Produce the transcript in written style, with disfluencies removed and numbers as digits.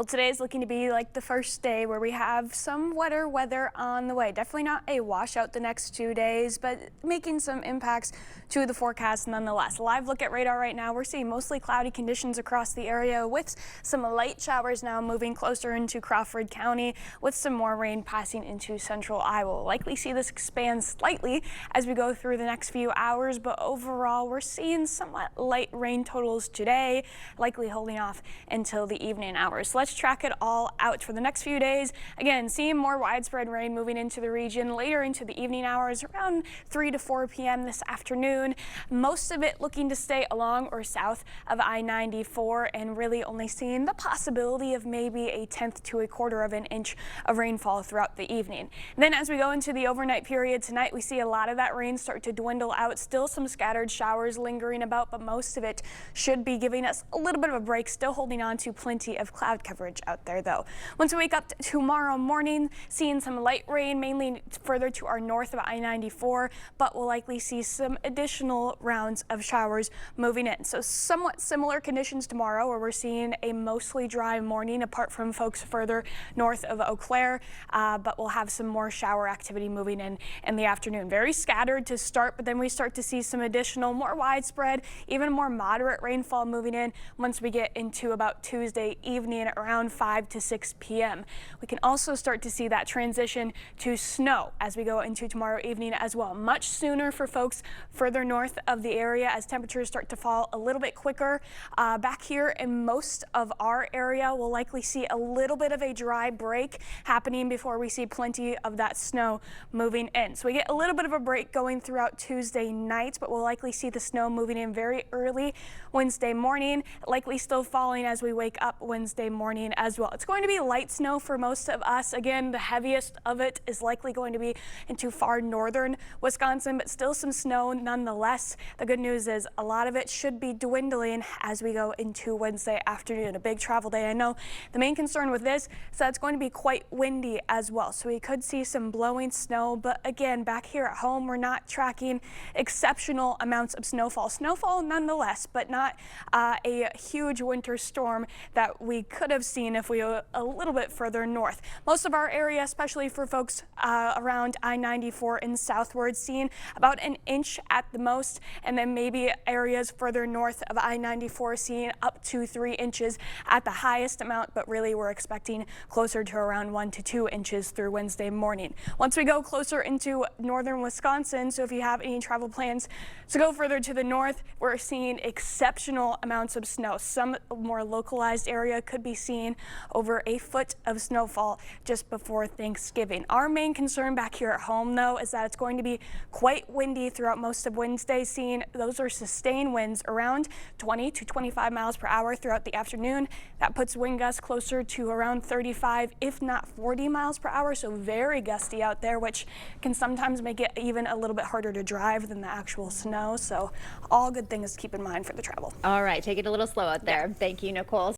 Today is looking to be like the first day where we have some wetter weather on the way. Definitely not a washout the next 2 days, but making some impacts to the forecast nonetheless. Live look at radar right now. We're seeing mostly cloudy conditions across the area with some light showers now moving closer into Crawford County with some more rain passing into central Iowa. We'll likely see this expand slightly as we go through the next few hours, but overall we're seeing somewhat light rain totals today, likely holding off until the evening hours. So let's track it all out for the next few days. Again, seeing more widespread rain moving into the region later into the evening hours around 3 to 4 p.m. this afternoon. Most of it looking to stay along or south of I-94 and really only seeing the possibility of maybe a tenth to a quarter of an inch of rainfall throughout the evening. And then as we go into the overnight period tonight, we see a lot of that rain start to dwindle out. Still some scattered showers lingering about, but most of it should be giving us a little bit of a break. Still holding on to plenty of cloud coverage out there though. Once we wake up tomorrow morning, seeing some light rain mainly further to our north of I-94, but we'll likely see some additional rounds of showers moving in. So somewhat similar conditions tomorrow where we're seeing a mostly dry morning apart from folks further north of Eau Claire, but we'll have some more shower activity moving in the afternoon. Very scattered to start, but then we start to see some additional more widespread, even more moderate rainfall moving in once we get into about Tuesday evening around 5 to 6 p.m. We can also start to see that transition to snow as we go into tomorrow evening as well. Much sooner for folks further north of the area as temperatures start to fall a little bit quicker. Back here in most of our area, we'll likely see a little bit of a dry break happening before we see plenty of that snow moving in. So we get a little bit of a break going throughout Tuesday night, but we'll likely see the snow moving in very early Wednesday morning, likely still falling as we wake up Wednesday morning as well. It's going to be light snow for most of us. Again, the heaviest of it is likely going to be into far northern Wisconsin, but still some snow nonetheless. The good news is a lot of it should be dwindling as we go into Wednesday afternoon, a big travel day. I know the main concern with this is that it's going to be quite windy as well, so we could see some blowing snow, but again, back here at home, we're not tracking exceptional amounts of snowfall. Snowfall nonetheless, but not a huge winter storm that we could have seen if we were a little bit further north. Most of our area, especially for folks around I-94 and southward, seeing about an inch at the most, and then maybe areas further north of I-94 seeing up to 3 inches at the highest amount, but really we're expecting closer to around 1 to 2 inches through Wednesday morning. Once we go closer into northern Wisconsin, so if you have any travel plans to go further to the north, we're seeing exceptional amounts of snow. Some more localized area could be seeing over a foot of snowfall just before Thanksgiving. Our main concern back here at home though is that it's going to be quite windy throughout most of Wednesday, seeing those are sustained winds around 20 to 25 miles per hour throughout the afternoon. That puts wind gusts closer to around 35 if not 40 miles per hour, so very gusty out there, which can sometimes make it even a little bit harder to drive than the actual snow. So all good things to keep in mind for the travel. All right, take it a little slow out there. Yeah. Thank you, Nicole.